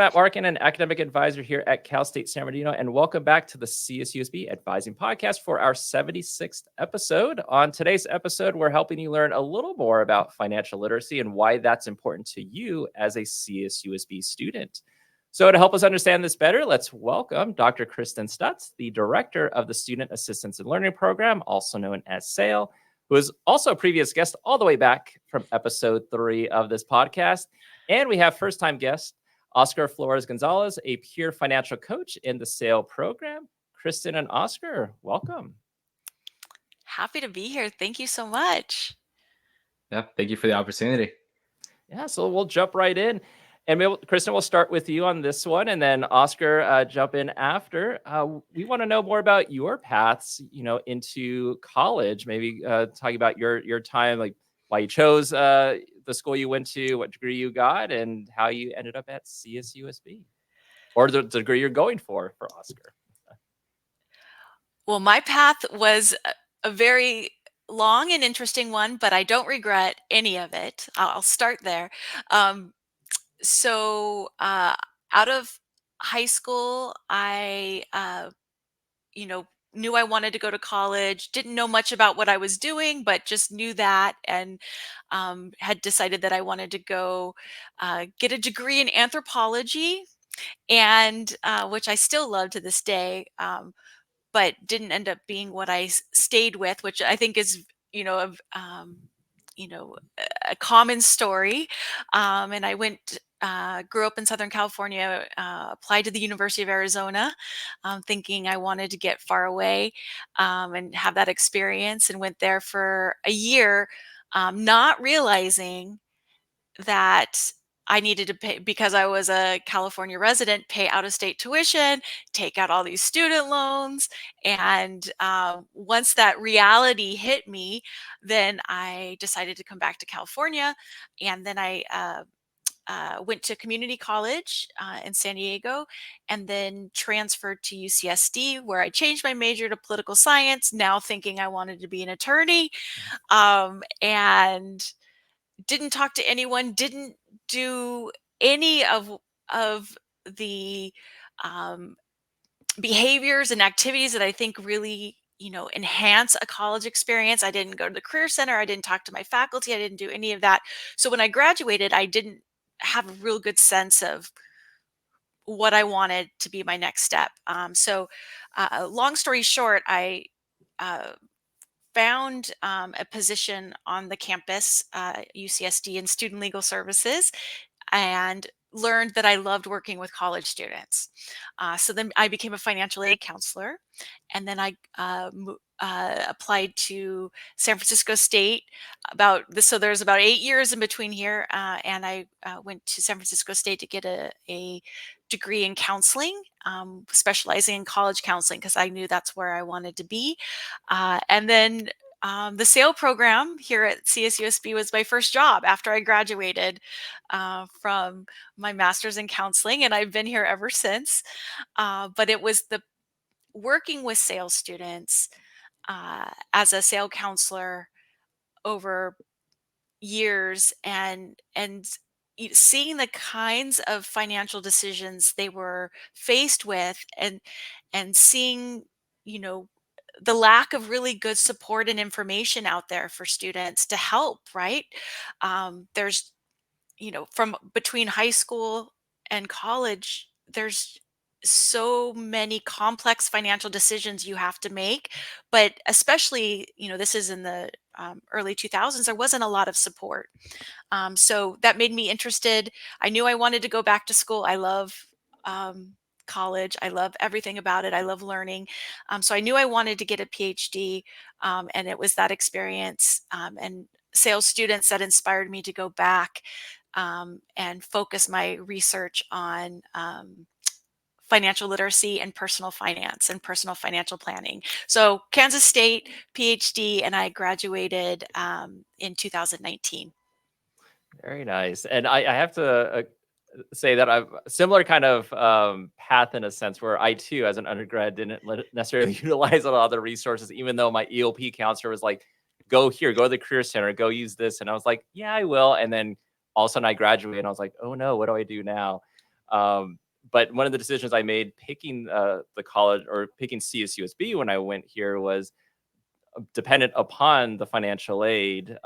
Matt Markin, an academic advisor here at Cal State San Bernardino, and welcome back to the CSUSB Advising Podcast for our 76th episode. On today's episode, we're helping you learn a little more about financial literacy and why that's important to you as a CSUSB student. So to help us understand this better, let's welcome Dr. Kristen Stutz, the director of the Student Assistance and Learning Program, also known as SAIL, who is also a previous guest all the way back from episode 3 of this podcast. And we have first-time guest, Oscar Flores Gonzalez, a peer financial coach in the SAIL program. Kristen and Oscar, welcome. Happy to be here. Thank you so much. Yeah, thank you for the opportunity. Yeah, so we'll jump right in. And maybe, Kristen, we'll start with you on this one, and then Oscar, jump in after. We want to know more about your paths, into college. Maybe talking about your time, like why you chose the school you went to, what degree you got, and how you ended up at CSUSB, or the degree you're going for Oscar. Well, my path was a very long and interesting one, but I don't regret any of it. I'll start there. So out of high school, I, knew I wanted to go to college, didn't know much about what I was doing, but just knew that, and had decided that I wanted to go get a degree in anthropology, and which I still love to this day, but didn't end up being what I stayed with, which I think is, a common story. And I grew up in Southern California, applied to the University of Arizona, thinking I wanted to get far away and have that experience, and went there for a year, not realizing that I needed to pay, because I was a California resident, pay out-of-state tuition, take out all these student loans. And once that reality hit me, then I decided to come back to California. And then I went to community college in San Diego, and then transferred to UCSD, where I changed my major to political science, now thinking I wanted to be an attorney, and didn't talk to anyone, didn't do any of the behaviors and activities that I think really, enhance a college experience. I didn't go to the Career Center. I didn't talk to my faculty. I didn't do any of that. So when I graduated, I didn't have a real good sense of what I wanted to be my next step. So long story short, I found a position on the campus, UCSD, in student legal services, and learned that I loved working with college students. So then I became a financial aid counselor, and then I applied to San Francisco State. So there's about 8 years in between here, and I went to San Francisco State to get a degree in counseling, specializing in college counseling, because I knew that's where I wanted to be. And then the SAIL program here at CSUSB was my first job after I graduated from my master's in counseling, and I've been here ever since. But it was the working with SAIL students as a SAIL counselor over years, and seeing the kinds of financial decisions they were faced with, and seeing, the lack of really good support and information out there for students to help, right? There's, from between high school and college, there's so many complex financial decisions you have to make, but especially, this is in the early 2000s, there wasn't a lot of support. So that made me interested. I knew I wanted to go back to school. I love college. I love everything about it. I love learning. So I knew I wanted to get a PhD, and it was that experience and sales students that inspired me to go back and focus my research on financial literacy and personal finance and personal financial planning. So Kansas State, PhD, and I graduated in 2019. Very nice. And I have to say that I've similar kind of path in a sense, where I too, as an undergrad, didn't necessarily utilize a lot of the resources, even though my EOP counselor was like, go here, go to the Career Center, go use this. And I was like, yeah, I will. And then all of a sudden I graduated and I was like, oh no, what do I do now? But one of the decisions I made picking the college or picking CSUSB when I went here was dependent upon the financial aid,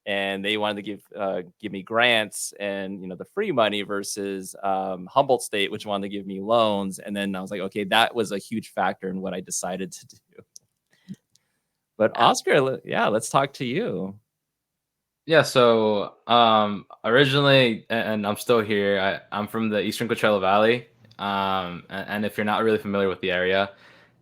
and they wanted to give me grants and the free money versus Humboldt State, which wanted to give me loans. And then I was like, okay, that was a huge factor in what I decided to do. But Oscar, let's talk to you. Yeah, so originally, and I'm still here, I'm from the Eastern Coachella Valley. And if you're not really familiar with the area,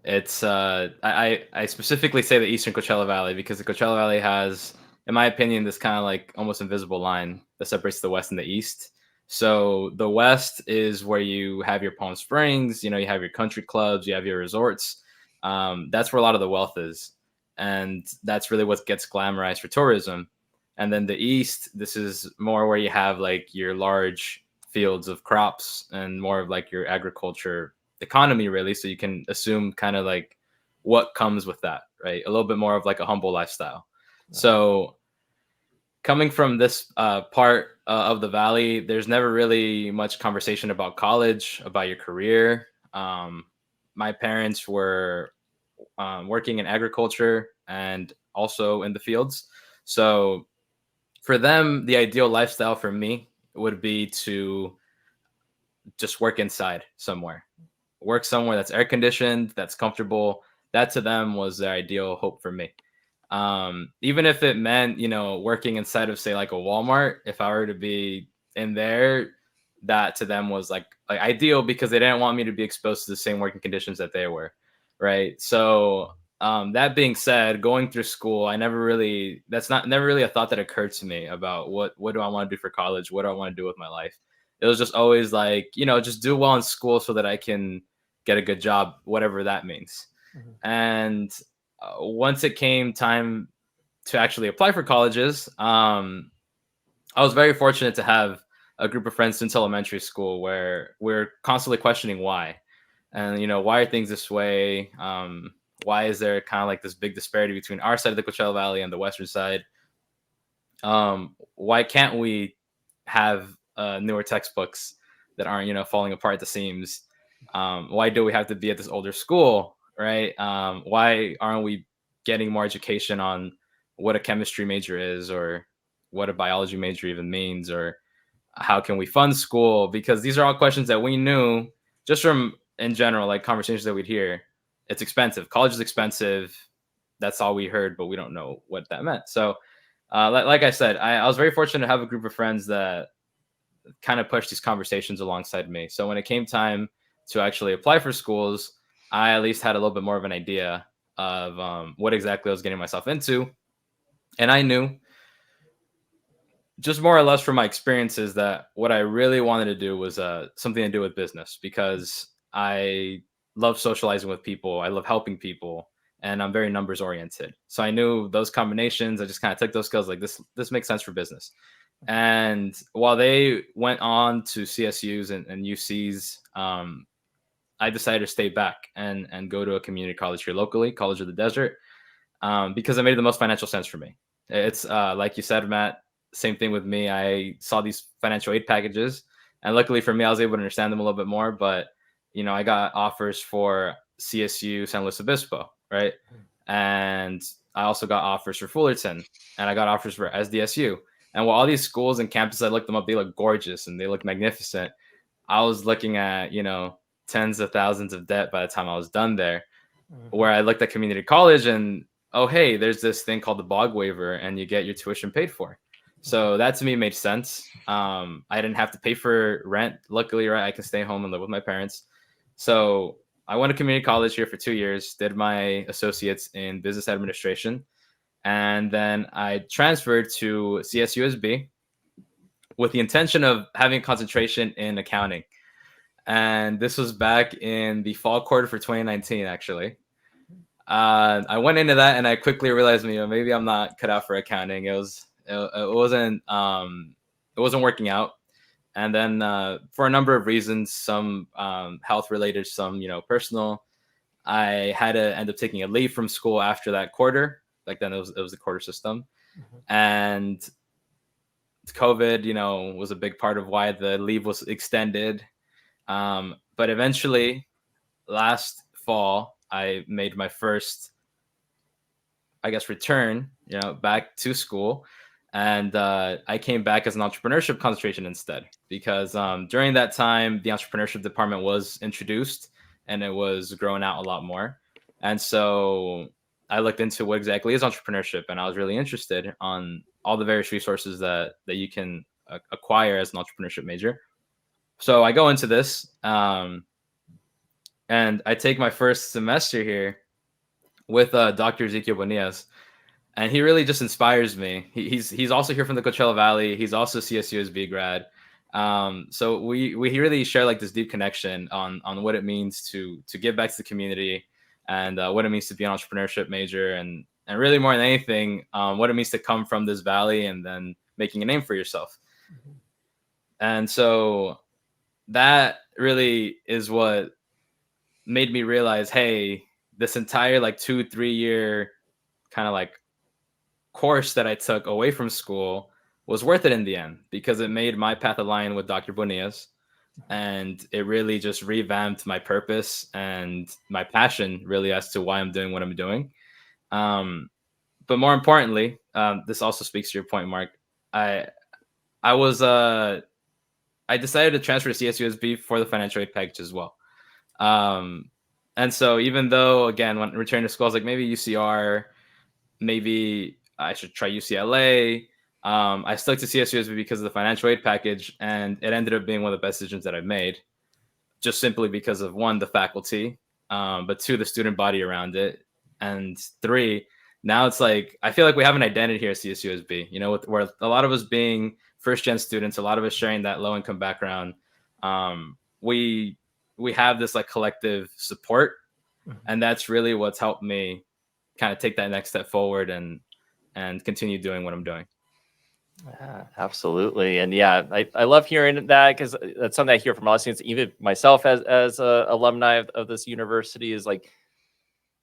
it's I specifically say the Eastern Coachella Valley because the Coachella Valley has, in my opinion, this kind of like almost invisible line that separates the West and the East. So the West is where you have your Palm Springs, you have your country clubs, you have your resorts. That's where a lot of the wealth is, and that's really what gets glamorized for tourism. And then the East, this is more where you have like your large fields of crops and more of like your agriculture economy, really. So you can assume kind of like what comes with that, right? A little bit more of like a humble lifestyle. So coming from this part of the valley, there's never really much conversation about college, about your career. My parents were working in agriculture and also in the fields. So for them, the ideal lifestyle for me would be to just work inside somewhere, work somewhere that's air conditioned, that's comfortable. That to them was the ideal hope for me. Even if it meant, working inside of, say, like a Walmart, if I were to be in there, that to them was like ideal because they didn't want me to be exposed to the same working conditions that they were. Right. So that being said, going through school, never really a thought that occurred to me about what do I want to do for college? What do I want to do with my life? It was just always like, just do well in school so that I can get a good job, whatever that means. Mm-hmm. And once it came time to actually apply for colleges, I was very fortunate to have a group of friends since elementary school where we're constantly questioning why. And, why are things this way? Why is there kind of like this big disparity between our side of the Coachella Valley and the western side? Why can't we have newer textbooks that aren't, falling apart at the seams? Why do we have to be at this older school, right? Why aren't we getting more education on what a chemistry major is or what a biology major even means, or how can we fund school? Because these are all questions that we knew just from, in general, like conversations that we'd hear. It's expensive. College is expensive. That's all we heard, but we don't know what that meant. So like I said, I was very fortunate to have a group of friends that kind of pushed these conversations alongside me. So when it came time to actually apply for schools, I at least had a little bit more of an idea of what exactly I was getting myself into. And I knew, just more or less from my experiences, that what I really wanted to do was something to do with business, because I love socializing with people. I love helping people, and I'm very numbers oriented. So I knew those combinations. I just kind of took those skills like this makes sense for business. And while they went on to CSUs and UCs, I decided to stay back and go to a community college here locally, College of the Desert, because it made the most financial sense for me. It's like you said, Matt, same thing with me. I saw these financial aid packages, and luckily for me, I was able to understand them a little bit more. But I got offers for CSU San Luis Obispo, right? And I also got offers for Fullerton, and I got offers for SDSU. And while all these schools and campuses, I looked them up, they look gorgeous and they look magnificent. I was looking at, tens of thousands of debt by the time I was done there. Mm-hmm. Where I looked at community college and, oh, hey, there's this thing called the BOG waiver and you get your tuition paid for. So that to me made sense. I didn't have to pay for rent. Luckily, right, I can stay home and live with my parents. So I went to community college here for 2 years, did my associates in business administration. And then I transferred to CSUSB with the intention of having concentration in accounting. And this was back in the fall quarter for 2019, actually. I went into that and I quickly realized, maybe I'm not cut out for accounting. It wasn't working out. And then for a number of reasons, some health related, some personal, I had to end up taking a leave from school after that quarter. Like then it was the quarter system. Mm-hmm. And COVID, was a big part of why the leave was extended. But eventually, last fall, I made my first, I guess, return, back to school. And I came back as an entrepreneurship concentration instead, because during that time, the entrepreneurship department was introduced and it was growing out a lot more. And so I looked into what exactly is entrepreneurship, and I was really interested on all the various resources that you can acquire as an entrepreneurship major. So I go into this, and I take my first semester here with Dr. Ezekiel Bonillas, and he really just inspires me. He's also here from the Coachella Valley. He's also CSUSB grad. So we really share like this deep connection on what it means to give back to the community, and what it means to be an entrepreneurship major, and really more than anything, what it means to come from this valley and then making a name for yourself. Mm-hmm. And so that really is what made me realize, hey, this entire like 2-3 year kind of like course that I took away from school was worth it in the end, because it made my path align with Dr. Bonillas, and it really just revamped my purpose and my passion really as to why I'm doing what I'm doing. But more importantly, this also speaks to your point, Mark. I decided to transfer to CSUSB for the financial aid package as well. And so even though, again, when returning to school, I was like, maybe UCR, maybe I should try UCLA. I stuck to CSUSB because of the financial aid package, and it ended up being one of the best decisions that I've made, just simply because of, one, the faculty, but two, the student body around it, and three, now it's like, I feel like we have an identity here at CSUSB, where a lot of us being first-gen students, a lot of us sharing that low-income background, we have this like collective support, and that's really what's helped me kind of take that next step forward and continue doing what I'm doing. Yeah, absolutely. And yeah, I love hearing that, because that's something I hear from a lot of students, even myself as a alumni of this university, is like,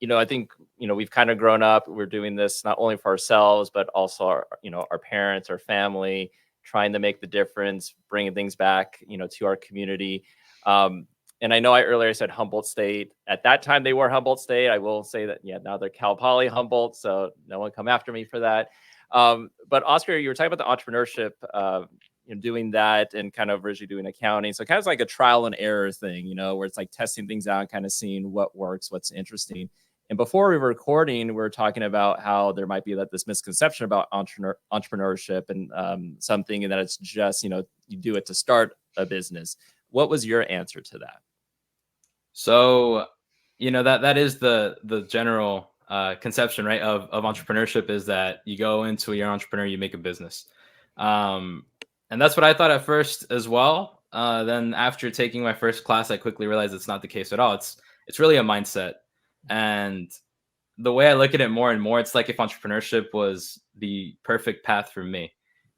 I think, we've kind of grown up. We're doing this not only for ourselves, but also our parents, our family, trying to make the difference, bringing things back, to our community. And I know earlier said Humboldt State. At that time, they were Humboldt State. I will say that, now they're Cal Poly Humboldt, so no one come after me for that. But Oscar, you were talking about the entrepreneurship, doing that and kind of originally doing accounting. So kind of like a trial and error thing, where it's like testing things out and kind of seeing what works, what's interesting. And before we were recording, we were talking about how there might be this misconception about entrepreneurship and something that it's just, you do it to start a business. What was your answer to that? So, that is the general conception, right, of entrepreneurship, is that you go into you're an entrepreneur, you make a business. And that's what I thought at first as well. Then after taking my first class, I quickly realized it's not the case at all. It's really a mindset. And the way I look at it more and more, it's like if entrepreneurship was the perfect path for me.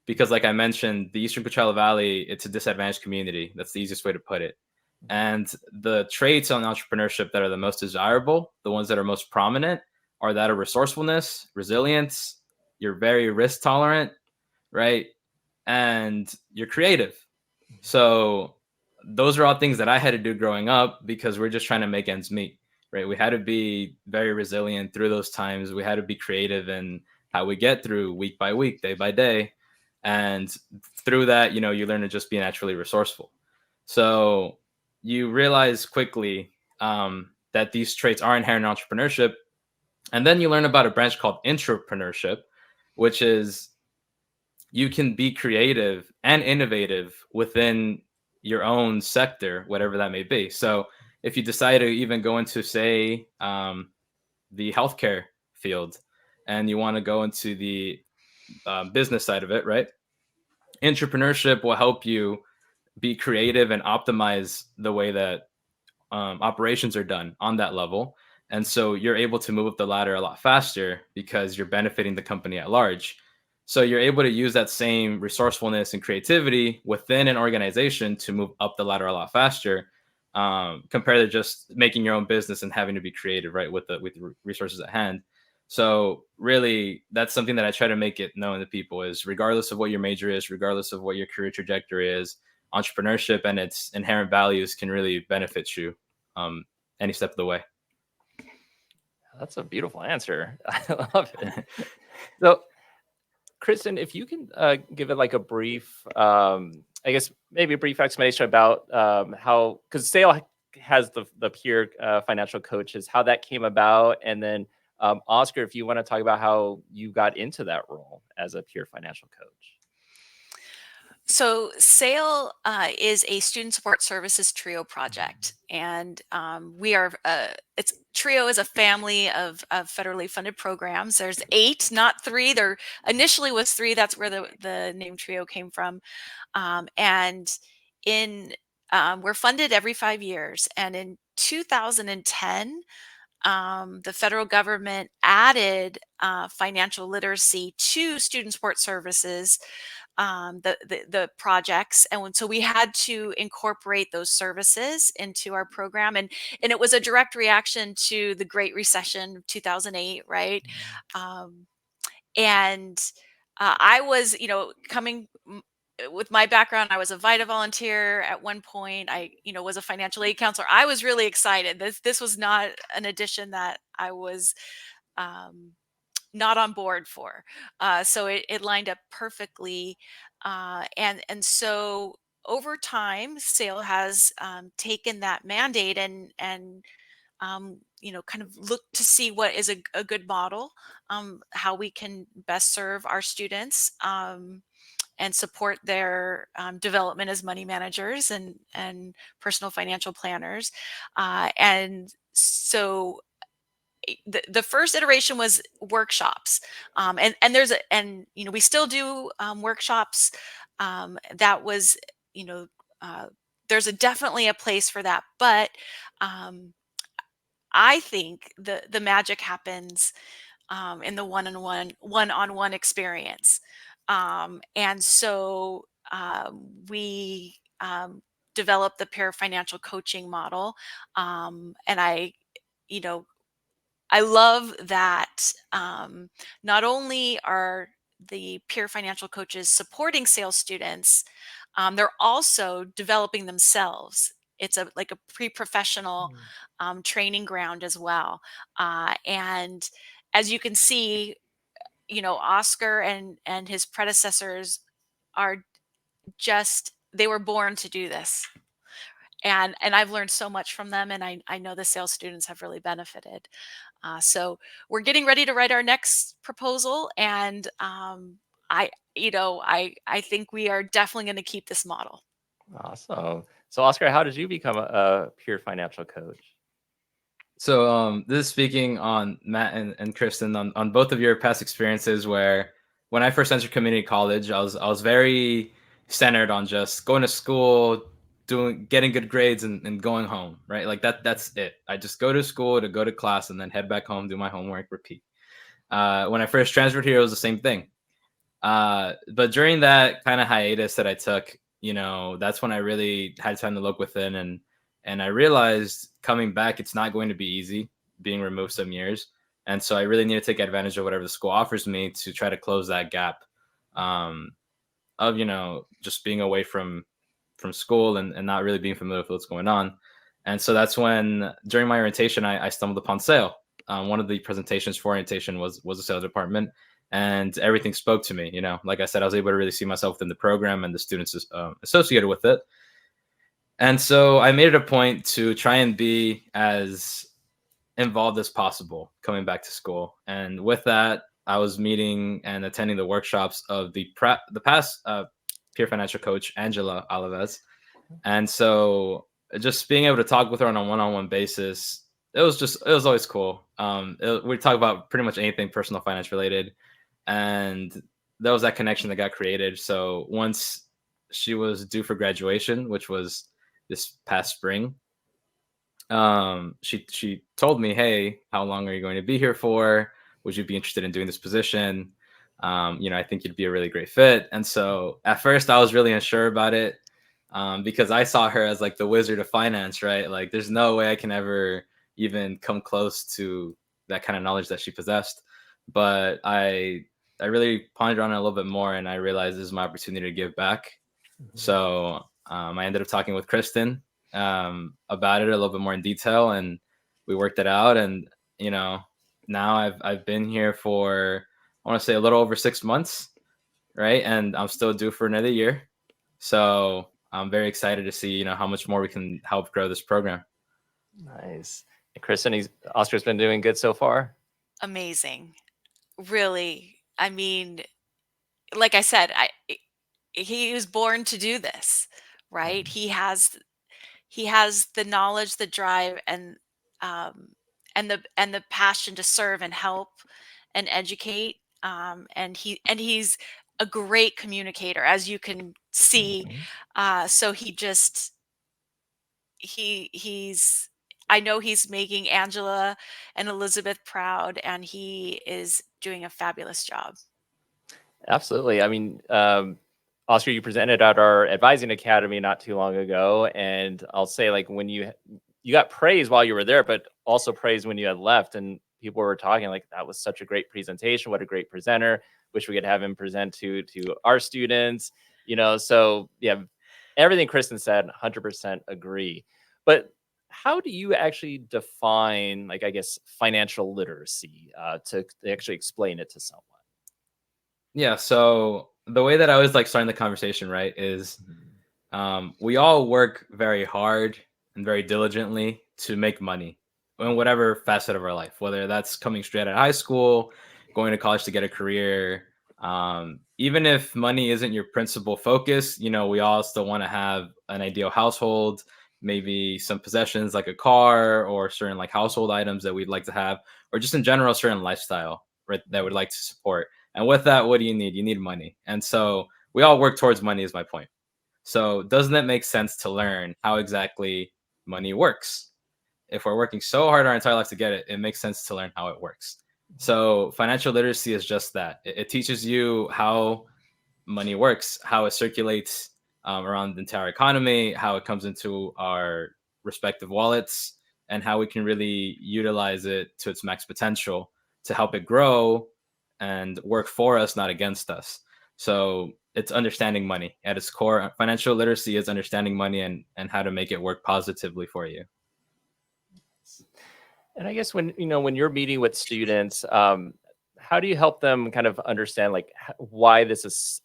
Because like I mentioned, the Eastern Coachella Valley, it's a disadvantaged community. That's the easiest way to put it. And the traits on entrepreneurship that are the most desirable, the ones that are most prominent, are that of resourcefulness, resilience, you're very risk tolerant, right? And you're creative. So those are all things that I had to do growing up, because we're just trying to make ends meet, right? We had to be very resilient through those times. We had to be creative in how we get through week by week, day by day. And through that, you learn to just be naturally resourceful. So you realize quickly that these traits are inherent in entrepreneurship. And then you learn about a branch called intrapreneurship, which is you can be creative and innovative within your own sector, whatever that may be. So if you decide to even go into, say, the healthcare field, and you want to go into the business side of it, right? Entrepreneurship will help you be creative and optimize the way that operations are done on that level. And so you're able to move up the ladder a lot faster, because you're benefiting the company at large. So you're able to use that same resourcefulness and creativity within an organization to move up the ladder a lot faster, compared to just making your own business and having to be creative, right, with the resources at hand. So really, that's something that I try to make it known to people, is regardless of what your major is, regardless of what your career trajectory is, entrepreneurship and its inherent values can really benefit you any step of the way. That's a beautiful answer. I love it. So, Kristen, if you can give it like a brief, I guess maybe a brief explanation about how, because Sale has the peer financial coaches, how that came about, and then Oscar, if you want to talk about how you got into that role as a peer financial coach. So SAIL is a student support services TRIO project, and we are. It's TRIO is a family of federally funded programs. There's 8, not 3. There initially was 3. That's where the name TRIO came from, and we're funded every 5 years. And in 2010, the federal government added financial literacy to student support services, the projects, and so we had to incorporate those services into our program, and it was a direct reaction to the Great Recession of 2008, right? And I was, coming with my background, I was a VITA volunteer at one point. I, was a financial aid counselor. I was really excited. This was not an addition that I was not on board for. So it lined up perfectly. And so over time, SAIL has taken that mandate and kind of look to see what is a good model, how we can best serve our students, and support their development as money managers and personal financial planners. And so the first iteration was workshops, and we still do workshops. That was, there's definitely a place for that, but I think the magic happens in the one-on-one experience. And so we developed the peer financial coaching model, and I love that not only are the peer financial coaches supporting sales students, they're also developing themselves. It's like a pre-professional training ground as well. And as you can see, Oscar and his predecessors are they were born to do this. And I've learned so much from them, and I know the sales students have really benefited. So we're getting ready to write our next proposal, and I think we are definitely going to keep this model. Awesome. So Oscar, how did you become a peer financial coach? So this is speaking on Matt and Kristen on both of your past experiences, where when I first entered community college, I was very centered on just going to school, getting good grades and going home, right? Like that's it. I just go to school to go to class and then head back home, do my homework, repeat. When I first transferred here, it was the same thing. But during that kind of hiatus that I took, that's when I really had time to look within, and I realized coming back, it's not going to be easy being removed some years. And so I really need to take advantage of whatever the school offers me to try to close that gap of, just being away from school and not really being familiar with what's going on. And so that's when, during my orientation, I stumbled upon SAIL. One of the presentations for orientation was a sales department, and everything spoke to me. Like I said, I was able to really see myself within the program and the students associated with it. And so I made it a point to try and be as involved as possible coming back to school. And with that, I was meeting and attending the workshops of the past peer financial coach, Angela Alaves. And so just being able to talk with her on a one-on-one basis, it was always cool. We talk about pretty much anything personal finance related. And there was that connection that got created. So once she was due for graduation, which was this past spring, she told me, "Hey, how long are you going to be here for? Would you be interested in doing this position? I think you'd be a really great fit." And so at first I was really unsure about it, because I saw her as like the wizard of finance, right? Like there's no way I can ever even come close to that kind of knowledge that she possessed. But I really pondered on it a little bit more, and I realized this is my opportunity to give back. So I ended up talking with Kristen about it a little bit more in detail, and we worked it out. And now I've been here for, I want to say, a little over 6 months, right? And I'm still due for another year. So I'm very excited to see, how much more we can help grow this program. Nice. And Kristen, Oscar's been doing good so far. Amazing. Really. I mean, like I said, he was born to do this, right? He has the knowledge, the drive, and the passion to serve and help and educate. And he's a great communicator, as you can see. So he's I know he's making Angela and Elizabeth proud, and he is doing a fabulous job. Absolutely. I mean, Oscar, you presented at our advising academy not too long ago, and I'll say, like, when you got praise while you were there, but also praise when you had left, and people were talking like, that was such a great presentation. What a great presenter. Wish we could have him present to our students. So yeah, everything Kristen said, 100% agree. But how do you actually define, like, I guess, financial literacy to actually explain it to someone? Yeah. So the way that I always like starting the conversation, right, is we all work very hard and very diligently to make money in whatever facet of our life, whether that's coming straight out of high school, going to college to get a career. Even if money isn't your principal focus, we all still want to have an ideal household, maybe some possessions like a car or certain like household items that we'd like to have, or just in general, a certain lifestyle, right, that we'd like to support. And with that, what do you need? You need money. And so we all work towards money is my point. So doesn't it make sense to learn how exactly money works? If we're working so hard our entire life to get it, it makes sense to learn how it works. So financial literacy is just that. It teaches you how money works, how it circulates around the entire economy, how it comes into our respective wallets, and how we can really utilize it to its max potential to help it grow and work for us, not against us. So it's understanding money at its core. Financial literacy is understanding money and how to make it work positively for you. And I guess when you're meeting with students, how do you help them kind of understand, like, why this is,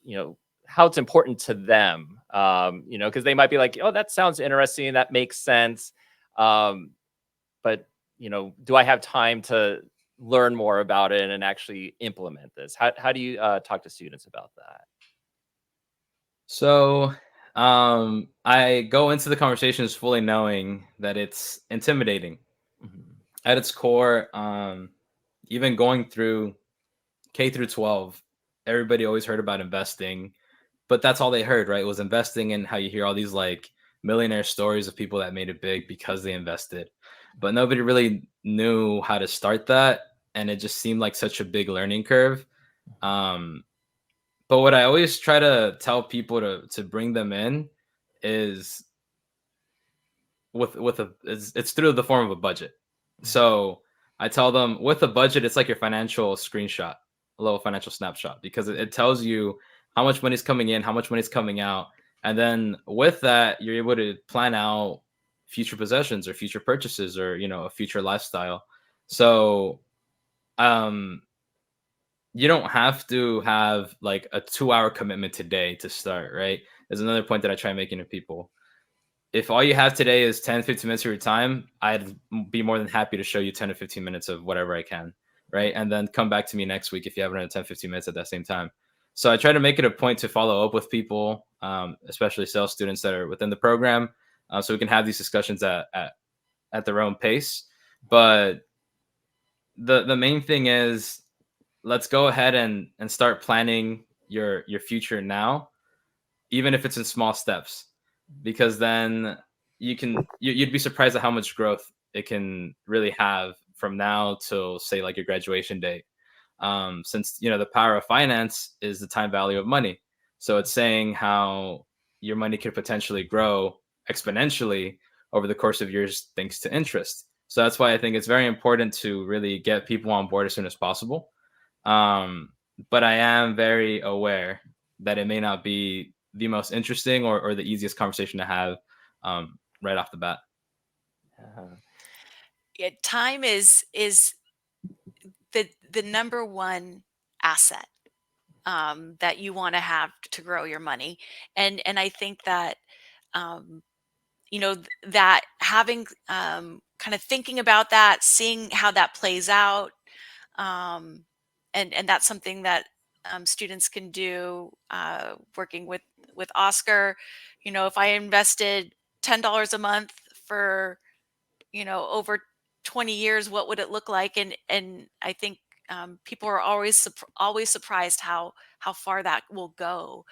how it's important to them? Because they might be like, oh, that sounds interesting, that makes sense, but do I have time to learn more about it and actually implement this? How do you talk to students about that? So I go into the conversations fully knowing that it's intimidating. At its core, even going through K through 12, everybody always heard about investing, but that's all they heard, right? Was investing, and how you hear all these like millionaire stories of people that made it big because they invested, but nobody really knew how to start that. And it just seemed like such a big learning curve. But what I always try to tell people to bring them in is it's through the form of a budget. So I tell them, with a budget, it's like your financial screenshot, a little financial snapshot, because it tells you how much money's coming in, how much money's coming out. And then with that, you're able to plan out future possessions or future purchases, or, a future lifestyle. So, you don't have to have like a 2-hour commitment today to start, right? There's another point that I try making to people. If all you have today is 10, 15 minutes of your time, I'd be more than happy to show you 10 to 15 minutes of whatever I can, right? And then come back to me next week if you have another 10, 15 minutes at that same time. So I try to make it a point to follow up with people, especially sales students that are within the program, so we can have these discussions at their own pace. But the main thing is, let's go ahead and start planning your future now, even if it's in small steps, because then you'd be surprised at how much growth it can really have from now till, say, like your graduation date. Since the power of finance is the time value of money, so it's saying how your money could potentially grow exponentially over the course of years thanks to interest. So that's why I think it's very important to really get people on board as soon as possible. But I am very aware that it may not be the most interesting or the easiest conversation to have right off the bat. Time is the number one asset that you want to have to grow your money, and I think that um, that having kind of thinking about that, seeing how that plays out, um, and that's something that students can do working with Oscar. If I invested $10 a month for over 20 years, what would it look like? And I think people are always surprised how far that will go.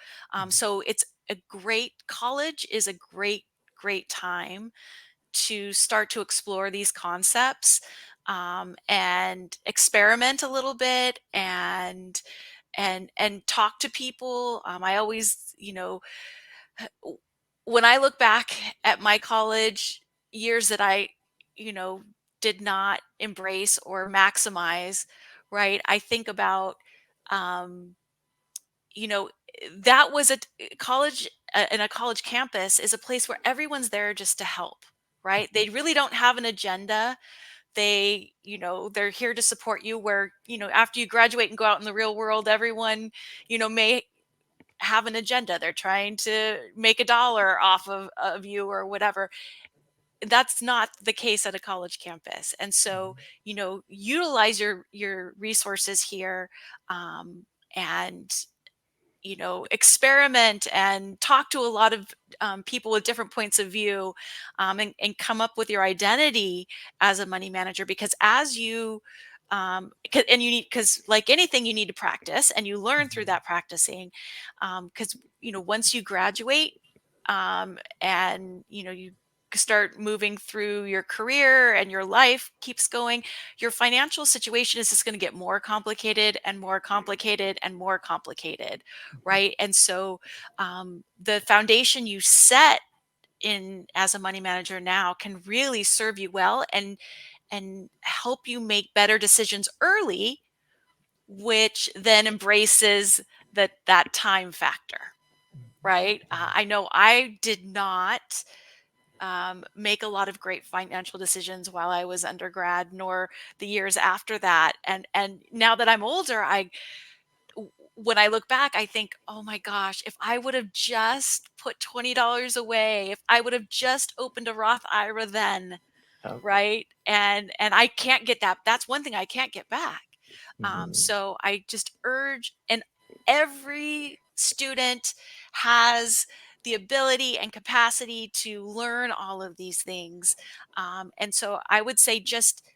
So it's a great college is a great time to start to explore these concepts, and experiment a little bit, and talk to people. I always, when I look back at my college years that I, you know, did not embrace or maximize, right? I think about, um, you know, that was college, and a college campus is a place where everyone's there just to help, right? They really don't have an agenda. They're here to support you, where, after you graduate and go out in the real world, everyone, may have an agenda. They're trying to make a dollar off of you or whatever. That's not the case at a college campus. And so, utilize your resources here, and experiment and talk to a lot of people with different points of view, and come up with your identity as a money manager. Because as you and you need, because like anything, you need to practice, and you learn through that practicing. Because once you graduate, and you start moving through your career and your life keeps going, your financial situation is just going to get more complicated and more complicated and more complicated, right? And so the foundation you set in as a money manager now can really serve you well, and help you make better decisions early, which then embraces that time factor, right? I know I did not make a lot of great financial decisions while I was undergrad, nor the years after that. And now that I'm older, when I look back, I think, oh my gosh, if I would have just put $20 away, if I would have just opened a Roth IRA then, Oh. right? And I can't get that. That's one thing I can't get back. Mhm. So I just urge, and every student has the ability and capacity to learn all of these things. And so I would say, just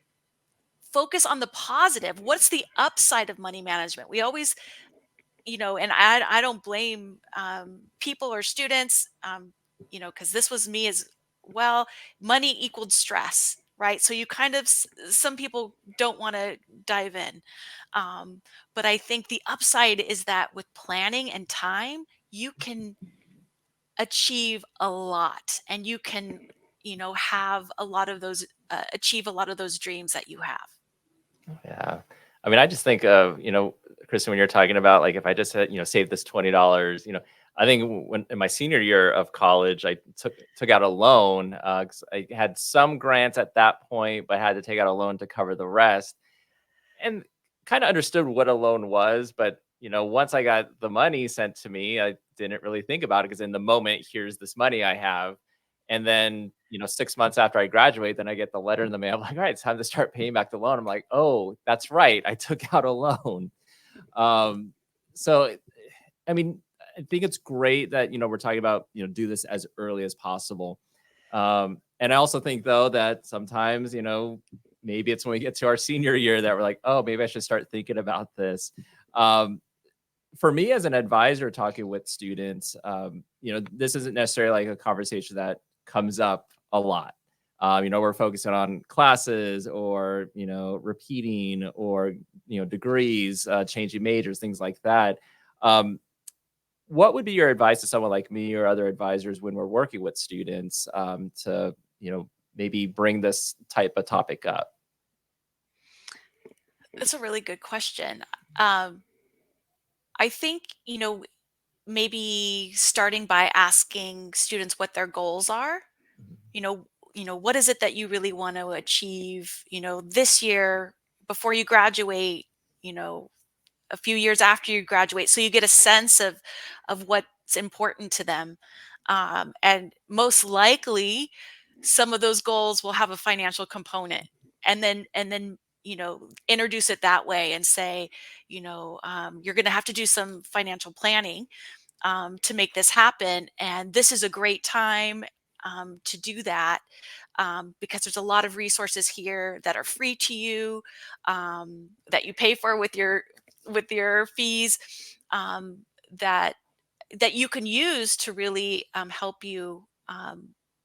focus on the positive. What's the upside of money management? We always, and I don't blame people or students, because this was me as well. Money equaled stress, right? So you kind of, some people don't want to dive in. But I think the upside is that with planning and time, you can achieve a lot, and you can, have a lot of those, achieve a lot of those dreams that you have. Yeah. I mean, I just think of, Kristen, when you're talking about, like, if I just had, saved this $20, I think when in my senior year of college, I took out a loan, 'cause I had some grants at that point, but had to take out a loan to cover the rest, and kind of understood what a loan was. But, once I got the money sent to me, I didn't really think about it, because in the moment, here's this money I have. And then, 6 months after I graduate, then I get the letter in the mail. I'm like, all right, it's time to start paying back the loan. I'm like, oh, that's right, I took out a loan. Um, so, I mean, I think it's great that, we're talking about, do this as early as possible. And I also think, though, that sometimes, maybe it's when we get to our senior year that we're like, oh, maybe I should start thinking about this. Um, for me, as an advisor talking with students, this isn't necessarily like a conversation that comes up a lot. We're focusing on classes, or, repeating, or, degrees, changing majors, things like that. Um, what would be your advice to someone like me or other advisors when we're working with students, to, maybe bring this type of topic up? That's a really good question. I think, maybe starting by asking students what their goals are. You know, what is it that you really want to achieve, this year before you graduate, a few years after you graduate, so you get a sense of what's important to them. And most likely some of those goals will have a financial component, and then introduce it that way and say, you're going to have to do some financial planning to make this happen, and this is a great time to do that, because there's a lot of resources here that are free to you, that you pay for with your fees, that you can use to really help you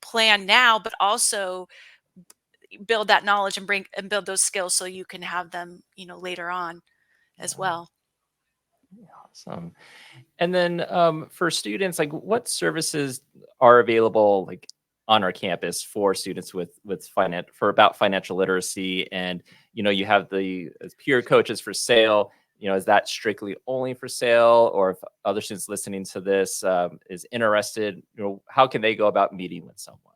plan now, but also build that knowledge and build those skills so you can have them, later on as well. Awesome. And then for students, like what services are available like on our campus for students with about financial literacy? And you have the peer coaches for sale. Is that strictly only for sale, or if other students listening to this is interested, how can they go about meeting with someone?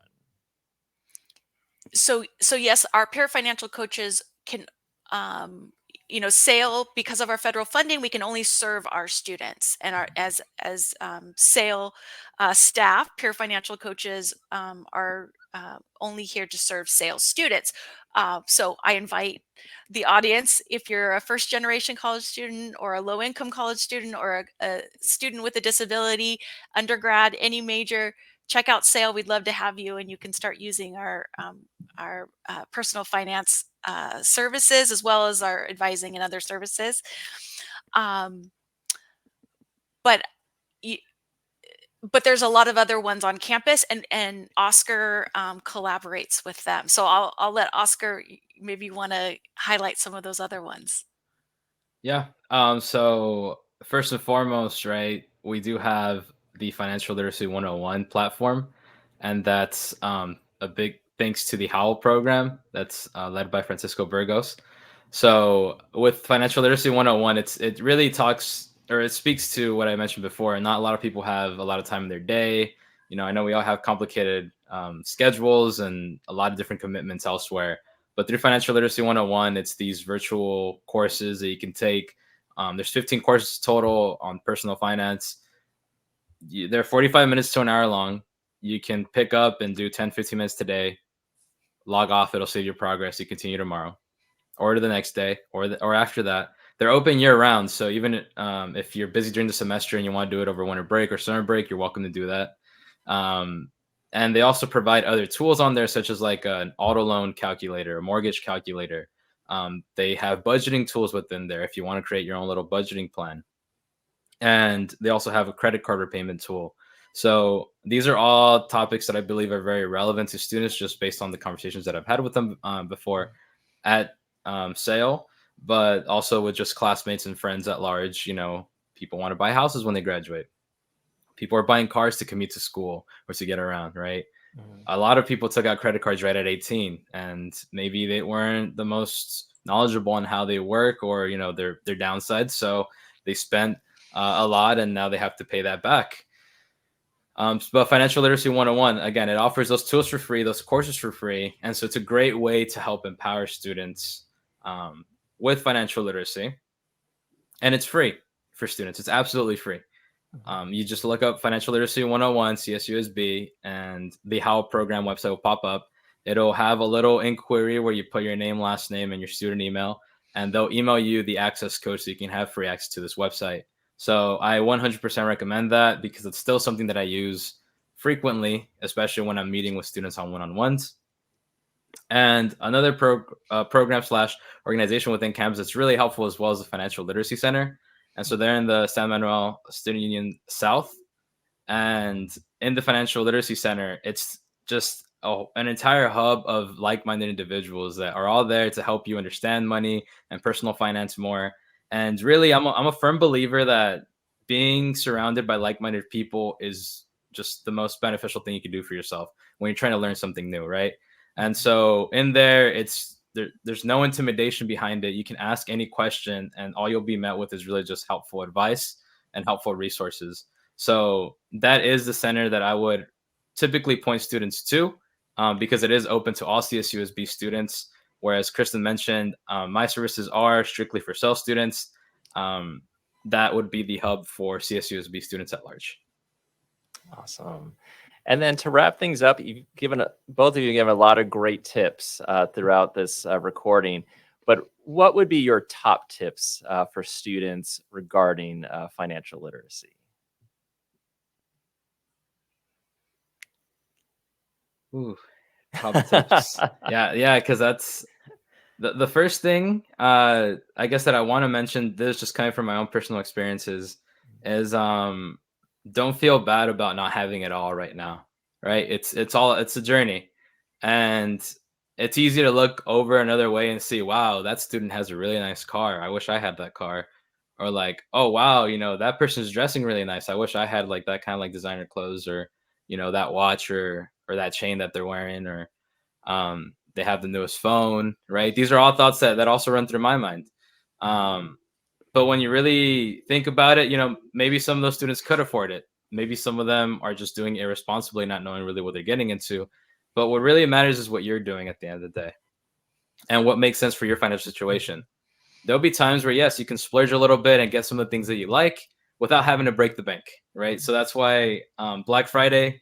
So yes, our peer financial coaches can, SAIL, because of our federal funding, we can only serve our students, and our as SAIL staff. Peer financial coaches are only here to serve SAIL students. So I invite the audience, if you're a first generation college student or a low income college student or a student with a disability, undergrad, any major, check out SAIL. We'd love to have you, and you can start using our personal finance services, as well as our advising and other services. But but there's a lot of other ones on campus, and Oscar collaborates with them. So I'll let Oscar, maybe you want to highlight some of those other ones. Yeah. So first and foremost, right, we do have the Financial Literacy 101 platform, and that's a big thanks to the Howl program that's led by Francisco Burgos. So with Financial Literacy 101, it really talks, or it speaks to what I mentioned before. And not a lot of people have a lot of time in their day. I know we all have complicated schedules and a lot of different commitments elsewhere. But through Financial Literacy 101, it's these virtual courses that you can take. There's 15 courses total on personal finance. They're 45 minutes to an hour long. You can pick up and do 10, 15 minutes today, log off. It'll save your progress. You continue tomorrow or the next day or after that. They're open year round. So even if you're busy during the semester and you want to do it over winter break or summer break, you're welcome to do that. And they also provide other tools on there, such as like an auto loan calculator, a mortgage calculator. They have budgeting tools within there if you want to create your own little budgeting plan. And they also have a credit card repayment tool. So these are all topics that I believe are very relevant to students, just based on the conversations that I've had with them before at SAIL, but also with just classmates and friends at large. People want to buy houses when they graduate. People are buying cars to commute to school or to get around, right? Mm-hmm. A lot of people took out credit cards right at 18, and maybe they weren't the most knowledgeable on how they work or, their downsides. So they spent a lot, and now they have to pay that back. But Financial Literacy 101, again, it offers those tools for free, those courses for free. And so it's a great way to help empower students with financial literacy. And it's free for students. It's absolutely free. You just look up Financial Literacy 101, CSUSB, and the Howl program website will pop up. It'll have a little inquiry where you put your name, last name, and your student email, and they'll email you the access code so you can have free access to this website. So I 100% recommend that, because it's still something that I use frequently, especially when I'm meeting with students on one-on-ones. And another program / organization within campus that's really helpful as well as the Financial Literacy Center. And so they're in the San Manuel Student Union South. And in the Financial Literacy Center, it's just an entire hub of like-minded individuals that are all there to help you understand money and personal finance more. And really, I'm a firm believer that being surrounded by like-minded people is just the most beneficial thing you can do for yourself when you're trying to learn something new, right? And so in there, there's no intimidation behind it. You can ask any question, and all you'll be met with is really just helpful advice and helpful resources. So that is the center that I would typically point students to, because it is open to all CSUSB students. Whereas Kristen mentioned, my services are strictly for self students. Um, that would be the hub for CSUSB students at large. Awesome. And then to wrap things up, both of you given a lot of great tips throughout this recording. But what would be your top tips for students regarding financial literacy? Ooh, top tips. Yeah, because that's the first thing, I guess, that I want to mention. This just coming from my own personal experiences is, don't feel bad about not having it all right now. Right? It's a journey, and it's easy to look over another way and see, wow, that student has a really nice car. I wish I had that car. Or like, oh wow, that person's dressing really nice. I wish I had like that kind of like designer clothes, or that watch, or that chain that they're wearing, or they have the newest phone, right? These are all thoughts that also run through my mind. But when you really think about it, maybe some of those students could afford it. Maybe some of them are just doing it irresponsibly, not knowing really what they're getting into. But what really matters is what you're doing at the end of the day, and what makes sense for your financial situation. There'll be times where, yes, you can splurge a little bit and get some of the things that you like without having to break the bank, right? So that's why Black Friday,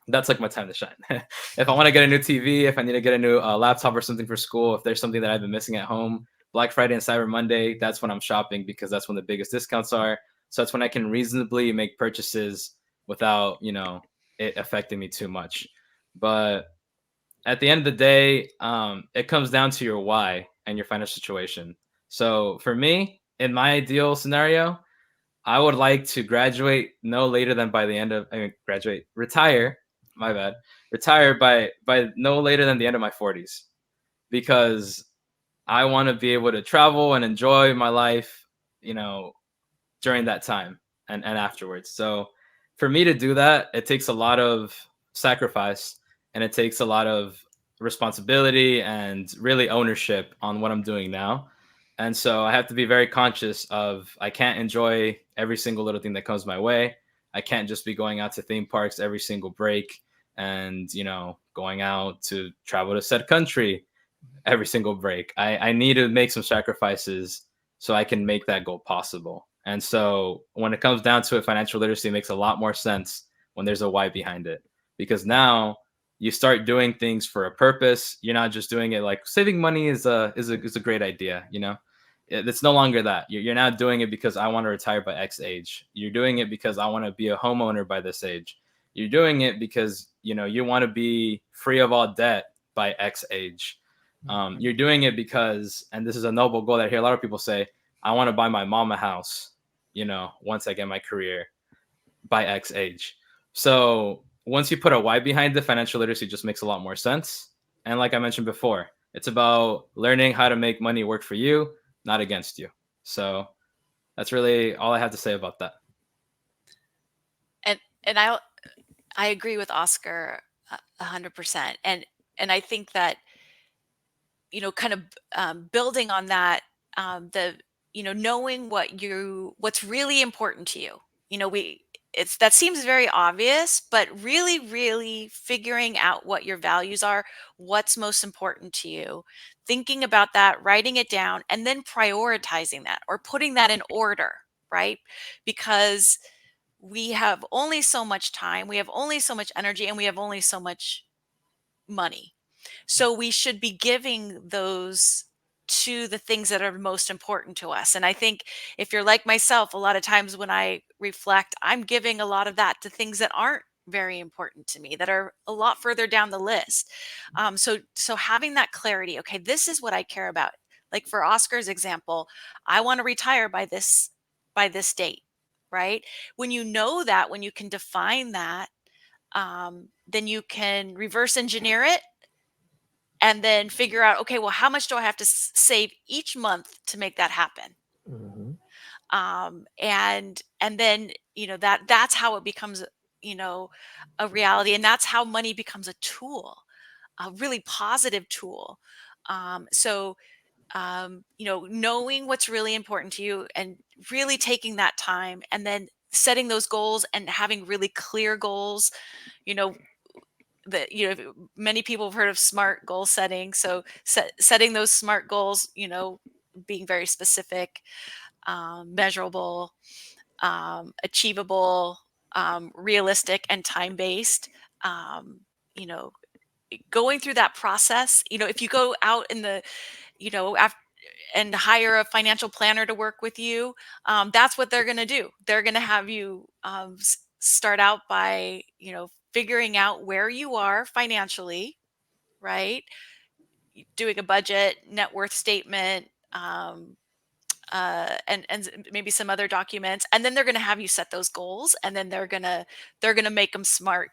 that's like my time to shine. If I want to get a new TV, if I need to get a new laptop or something for school, if there's something that I've been missing at home, Black Friday and Cyber Monday, that's when I'm shopping, because that's when the biggest discounts are. So that's when I can reasonably make purchases without, it affecting me too much. But at the end of the day, it comes down to your why and your financial situation. So for me, in my ideal scenario, I would like to graduate no later than by the end of, retire, my bad, retire by no later than the end of my 40s, because I want to be able to travel and enjoy my life, during that time, and afterwards. So for me to do that, it takes a lot of sacrifice, and it takes a lot of responsibility and really ownership on what I'm doing now. And so I have to be very conscious of, I can't enjoy every single little thing that comes my way. I can't just be going out to theme parks every single break, and, going out to travel to said country every single break. I need to make some sacrifices so I can make that goal possible. And so when it comes down to it, financial literacy makes a lot more sense when there's a why behind it, because now you start doing things for a purpose. You're not just doing it like saving money is a great idea. It's no longer that. You're now doing it because I want to retire by X age. You're doing it because I want to be a homeowner by this age. You're doing it because you want to be free of all debt by X age. You're doing it because, and this is a noble goal that I hear a lot of people say, I want to buy my mom a house, once I get my career by X age. So once you put a why behind the financial literacy, just makes a lot more sense. And like I mentioned before, it's about learning how to make money work for you, not against you. So that's really all I have to say about that. And I agree with Oscar 100%. And I think that, kind of building on that, knowing what's really important to you. That seems very obvious, but really, really figuring out what your values are, what's most important to you, thinking about that, writing it down, and then prioritizing that, or putting that in order, right? Because we have only so much time, we have only so much energy, and we have only so much money. So we should be giving those to the things that are most important to us. And I think if you're like myself, a lot of times when I reflect, I'm giving a lot of that to things that aren't very important to me, that are a lot further down the list. So having that clarity, okay, this is what I care about. Like for Oscar's example, I want to retire by this date, right? When you know that, when you can define that, then you can reverse engineer it and then figure out, okay, well, how much do I have to save each month to make that happen? Mm-hmm. And then, that's how it becomes, a reality. And that's how money becomes a tool, a really positive tool. Knowing what's really important to you and really taking that time, and then setting those goals and having really clear goals, that, many people have heard of SMART goal setting. So setting those SMART goals, being very specific, measurable, achievable, realistic, and time-based. You know, going through that process, if you go out in the, after, and hire a financial planner to work with you, that's what they're going to do. They're going to have you start out by, figuring out where you are financially, right? Doing a budget, net worth statement, and maybe some other documents, and then they're going to have you set those goals, and then they're gonna make them SMART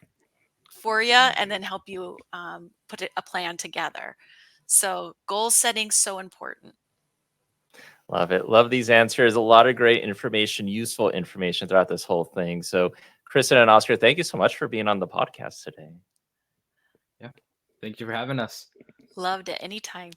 for you, and then help you put a plan together. So goal setting, so important. Love it. Love these answers. A lot of great information, useful information throughout this whole thing. So, Kristen and Oscar, thank you so much for being on the podcast today. Yeah. Thank you for having us. Loved it. Anytime.